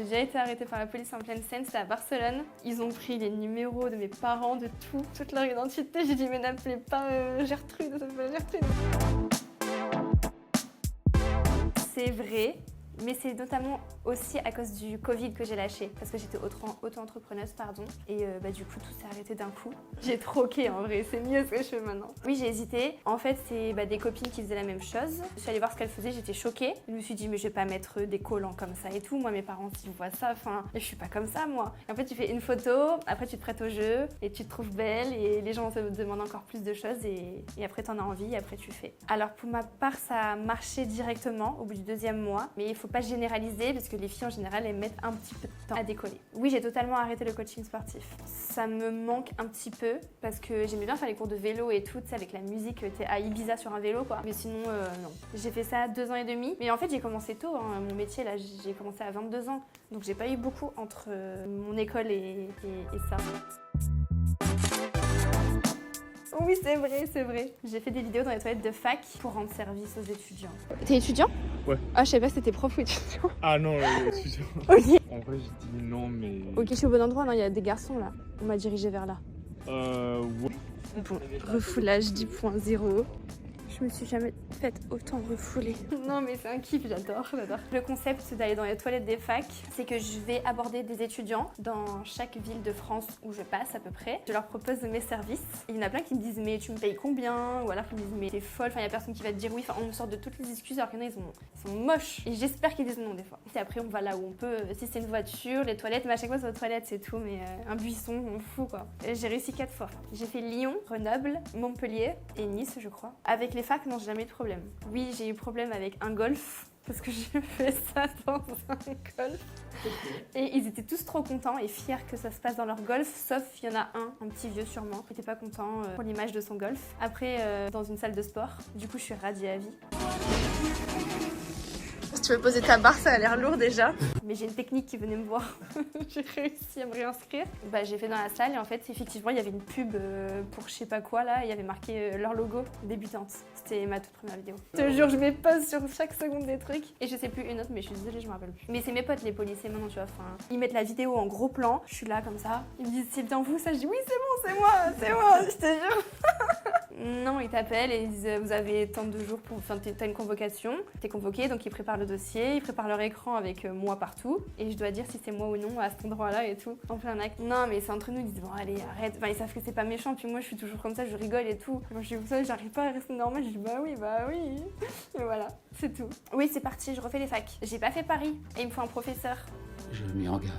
J'ai déjà été arrêtée par la police en pleine scène, c'était à Barcelone. Ils ont pris les numéros de mes parents, de tout, toute leur identité. J'ai dit mais n'appelez pas Gertrude, ça s'appelle Gertrude. C'est vrai. Mais c'est notamment aussi à cause du Covid que j'ai lâché, parce que j'étais auto-entrepreneuse, et du coup tout s'est arrêté d'un coup. J'ai troqué en vrai, c'est mieux ce que je fais maintenant. Oui, j'ai hésité. En fait, c'est des copines qui faisaient la même chose. Je suis allée voir ce qu'elles faisaient, j'étais choquée. Je me suis dit mais je vais pas mettre des collants comme ça et tout. Moi, mes parents, s'ils voient ça, je suis pas comme ça moi. Et en fait, tu fais une photo, après tu te prêtes au jeu et tu te trouves belle et les gens te demandent encore plus de choses et après t'en as envie et après tu fais. Alors pour ma part, ça a marché directement au bout du 2e mois, mais il faut pas généraliser parce que les filles en général elles mettent un petit peu de temps à décoller. Oui, j'ai totalement arrêté le coaching sportif. Ça me manque un petit peu parce que j'aimais bien faire les cours de vélo et tout, tu sais, avec la musique, t'es à Ibiza sur un vélo quoi. Mais sinon non. J'ai fait ça 2 ans et demi, mais en fait j'ai commencé tôt, hein. Mon métier là, j'ai commencé à 22 ans, donc j'ai pas eu beaucoup entre mon école et ça. Oui, c'est vrai. J'ai fait des vidéos dans les toilettes de fac pour rendre service aux étudiants. T'es étudiant ? Ouais. Ah, je sais pas si t'étais prof ou étudiant. Ah non, étudiant. Ok. En vrai, j'ai dit non, mais... Ok, je suis au bon endroit, non, il y a des garçons là. On m'a dirigé vers là. Ouais. Bon, refoulage 10.0. Je me suis jamais faite autant refouler. Non mais c'est un kiff, j'adore. Le concept d'aller dans les toilettes des facs, c'est que je vais aborder des étudiants dans chaque ville de France où je passe à peu près. Je leur propose mes services. Il y en a plein qui me disent mais tu me payes combien ? Ou alors qui me disent mais t'es folle, il y a personne qui va te dire oui. On me sort de toutes les excuses alors qu'il y en a ils sont moches. Et j'espère qu'ils disent non des fois. Et après on va là où on peut, si c'est une voiture, les toilettes, mais à chaque fois c'est aux toilettes c'est tout. Mais un buisson, on fout quoi. Et j'ai réussi 4 fois. J'ai fait Lyon, Grenoble, Montpellier et Nice je crois. Avec les facs, non, j'ai jamais eu de problème. Oui, j'ai eu problème avec un golf, parce que j'ai fait ça dans un golf. Et ils étaient tous trop contents et fiers que ça se passe dans leur golf, sauf il y en a un petit vieux sûrement, qui était pas content pour l'image de son golf. Après, dans une salle de sport, du coup je suis radiée à vie. Si tu veux poser ta barre, ça a l'air lourd déjà. Mais j'ai une technique qui venait me voir. J'ai réussi à me réinscrire. J'ai fait dans la salle et en fait, effectivement, il y avait une pub pour je sais pas quoi là. Il y avait marqué leur logo, débutante. C'était ma toute première vidéo. Je te jure, je mets pause sur chaque seconde des trucs. Et je sais plus une autre, mais je suis désolée, je me rappelle plus. Mais c'est mes potes, les policiers maintenant, tu vois. Ils mettent la vidéo en gros plan. Je suis là comme ça. Ils me disent, c'est bien vous ça? Je dis, oui, c'est bon, c'est moi, je te jure. Non, ils t'appellent et ils disent vous avez tant de jours pour... Enfin, t'as une convocation, t'es convoqué, donc ils préparent le dossier, ils préparent leur écran avec moi partout et je dois dire si c'est moi ou non à cet endroit-là et tout, en plein acte. Non, mais c'est entre nous, ils disent bon allez, arrête. Ils savent que c'est pas méchant, puis moi je suis toujours comme ça, je rigole et tout. Moi je suis comme ça, j'arrive pas à rester normale, je dis bah oui. Et voilà, c'est tout. Oui, c'est parti, je refais les facs. J'ai pas fait Paris et il me faut un professeur. Je m'y engage.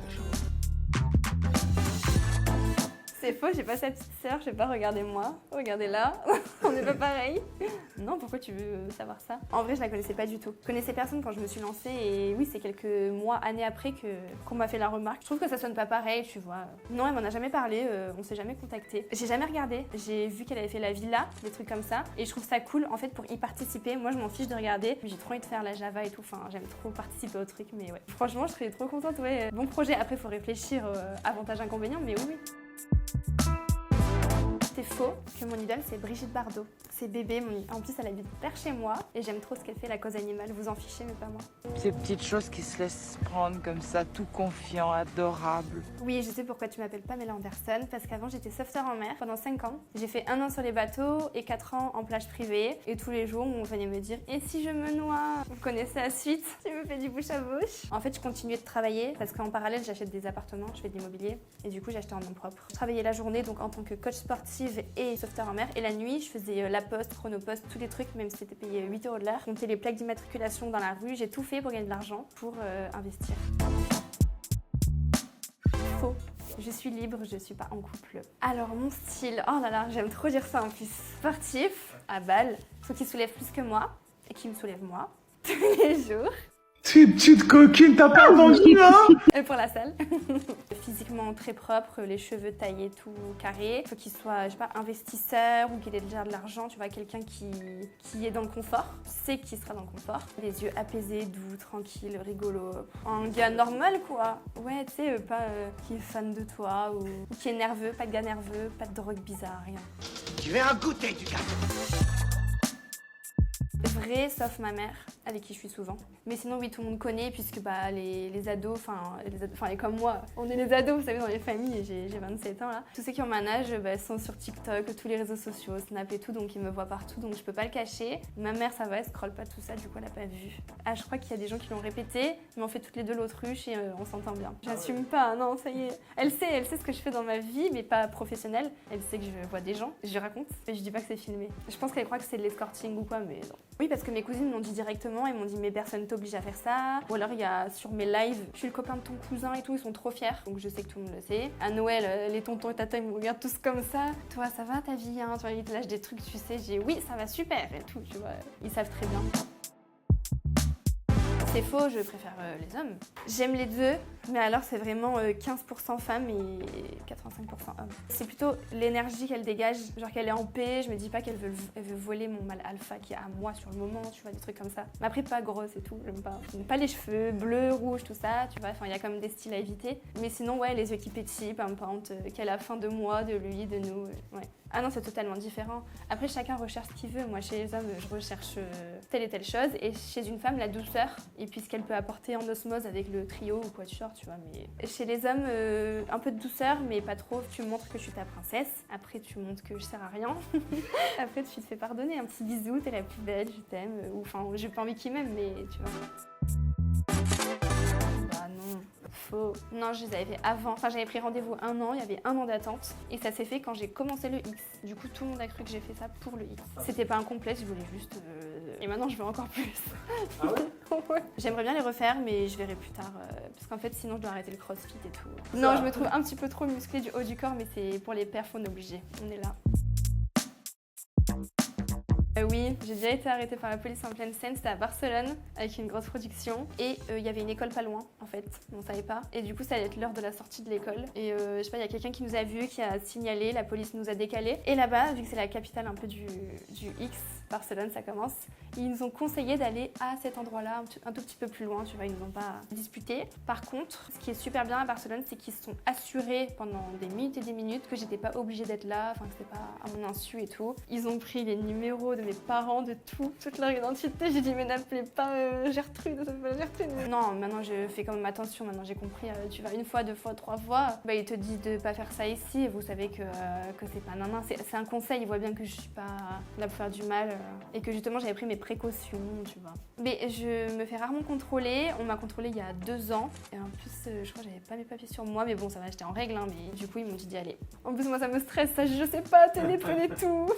C'est faux, j'ai pas sa petite sœur, je sais pas, regardez-moi, regardez là, on n'est pas pareil. Non, pourquoi tu veux savoir ça? En vrai, je la connaissais pas du tout. Je connaissais personne quand je me suis lancée et oui, c'est quelques mois, années après qu'on m'a fait la remarque. Je trouve que ça sonne pas pareil, tu vois. Non, elle m'en a jamais parlé, on s'est jamais contacté. J'ai jamais regardé, j'ai vu qu'elle avait fait la villa, des trucs comme ça, et je trouve ça cool en fait pour y participer. Moi, je m'en fiche de regarder, mais j'ai trop envie de faire la Java et tout, j'aime trop participer au truc, mais ouais. Franchement, je serais trop contente, ouais. Bon projet, après, faut réfléchir avantages-inconvénients, mais oui. C'est faux que mon idole c'est Brigitte Bardot. C'est bébé, en plus elle habite vers chez moi et j'aime trop ce qu'elle fait, la cause animale. Vous en fichez mais pas moi. Ces petites choses qui se laissent prendre comme ça, tout confiant, adorable. Oui, je sais pourquoi tu m'appelles Pamela Anderson, parce qu'avant j'étais sauveteur en mer pendant 5 ans. J'ai fait 1 an sur les bateaux et 4 ans en plage privée. Et tous les jours on venait me dire « Et si je me noie ?» Vous connaissez la suite, tu me fais du bouche à bouche. En fait je continuais de travailler parce qu'en parallèle j'achète des appartements, je fais de l'immobilier et du coup j'ai acheté en nom propre. Je travaillais la journée donc en tant que coach sportif et sauveteur en mer et la nuit je faisais la poste, chronopost, tous les trucs, même si c'était payé 8 € de l'heure. Compter les plaques d'immatriculation dans la rue, j'ai tout fait pour gagner de l'argent, pour investir. Faux. Je suis libre, je suis pas en couple. Alors mon style, oh là là, j'aime trop dire ça en plus. Sportif, à balle, faut qu'il soulève plus que moi et qu'il me soulève moi tous les jours. Petite coquine, t'as pas vendu là? Et pour la salle. Physiquement très propre, les cheveux taillés tout carré. Faut qu'il soit, je sais pas, investisseur ou qu'il ait déjà de l'argent, tu vois, quelqu'un qui est dans le confort, sait qu'il sera dans le confort. Les yeux apaisés, doux, tranquilles, rigolo. Un gars normal quoi. Ouais, tu sais, pas qui est fan de toi ou qui est nerveux, pas de gars nerveux, pas de drogue bizarre, rien. Tu verras goûter du gâteau. vrai, sauf ma mère, avec qui je suis souvent. Mais sinon, oui, tout le monde connaît, puisque bah, les ados, enfin, comme moi, on est les ados, vous savez, dans les familles, et j'ai 27 ans là. Tous ceux qui ont mon âge bah, sont sur TikTok, tous les réseaux sociaux, Snap et tout, donc ils me voient partout, donc je peux pas le cacher. Ma mère, ça va, elle scrolle pas tout ça, du coup, elle a pas vu. Ah, je crois qu'il y a des gens qui l'ont répété, mais on fait toutes les deux l'autruche et on s'entend bien. J'assume pas, non, ça y est. Elle sait ce que je fais dans ma vie, mais pas professionnelle. Elle sait que je vois des gens, je lui raconte, et je dis pas que c'est filmé. Je pense qu'elle croit que c'est de l'escorting ou quoi, mais non. Oui, parce que mes cousines m'ont dit directement, ils m'ont dit mais personne t'oblige à faire ça. Ou alors il y a sur mes lives, je suis le copain de ton cousin et tout, ils sont trop fiers. Donc je sais que tout le monde le sait. À Noël, les tontons et tata ils me regardent tous comme ça. Toi ça va ta vie hein? Tu vois, ils te lâchent des trucs, tu sais. J'ai oui ça va super et tout, tu vois. Ils savent très bien. C'est faux, je préfère les hommes. J'aime les deux, mais alors c'est vraiment 15% femmes et 85% hommes. C'est plutôt l'énergie qu'elle dégage, genre qu'elle est en paix, je me dis pas qu'elle veut voler mon mâle alpha qui est à moi sur le moment, tu vois, des trucs comme ça. Mais après pas grosse et tout, j'aime pas. J'aime pas les cheveux, bleus, rouges, tout ça, tu vois, enfin il y a quand même des styles à éviter. Mais sinon ouais, les yeux qui pétillent, peu importe, qu'elle a faim de moi, de lui, de nous, ouais. Ah non, c'est totalement différent. Après, chacun recherche ce qu'il veut. Moi, chez les hommes, je recherche telle et telle chose. Et chez une femme, la douceur. Et puis, ce qu'elle peut apporter en osmose avec le trio ou quoi de genre, tu vois. Mais chez les hommes, un peu de douceur, mais pas trop. Tu montres que je suis ta princesse. Après, tu montres que je sers à rien. Après, tu te fais pardonner. Un petit bisou, t'es la plus belle, je t'aime. Ou enfin, j'ai pas envie qu'il m'aime, mais tu vois. Bah non. Faux. Non, je les avais fait avant. Enfin, j'avais pris rendez-vous 1 an, il y avait 1 an d'attente. Et ça s'est fait quand j'ai commencé le X. Du coup, tout le monde a cru que j'ai fait ça pour le X. C'était pas un complexe, je voulais juste... Et maintenant, je veux encore plus. Ah ouais? Ouais. J'aimerais bien les refaire, mais je verrai plus tard. Parce qu'en fait, sinon, je dois arrêter le crossfit et tout. Non, je me trouve un petit peu trop musclée du haut du corps, mais c'est pour les perfs, on est obligé. On est là. Oui, j'ai déjà été arrêtée par la police en pleine scène, c'était à Barcelone, avec une grosse production. Et il y avait une école pas loin, en fait, on savait pas. Et du coup, ça allait être l'heure de la sortie de l'école. Et je sais pas, il y a quelqu'un qui nous a vus, qui a signalé, la police nous a décalés. Et là-bas, vu que c'est la capitale un peu du X, Barcelone, ça commence, ils nous ont conseillé d'aller à cet endroit-là, un tout petit peu plus loin, tu vois, ils nous ont pas disputé. Par contre, ce qui est super bien à Barcelone, c'est qu'ils se sont assurés pendant des minutes et des minutes que j'étais pas obligée d'être là, enfin que c'était pas à mon insu et tout. Ils ont pris les numéros de mes parents, de tout, toute leur identité. J'ai dit mais n'appelez pas Gertrude, ça s'appelle Gertrude. Non, maintenant je fais quand même attention, maintenant j'ai compris, tu vas 1 fois, 2 fois, 3 fois, bah ils te disent de pas faire ça ici et vous savez que c'est pas nanan, c'est un conseil, ils voient bien que je suis pas là pour faire du mal et que justement j'avais pris mes précautions, tu vois. Mais je me fais rarement contrôler, on m'a contrôlée il y a 2 ans et en plus je crois que j'avais pas mes papiers sur moi, mais bon ça va, j'étais en règle, hein, mais du coup ils m'ont dit d'y aller. En plus moi ça me stresse, ça je sais pas, tenez, prenez tout.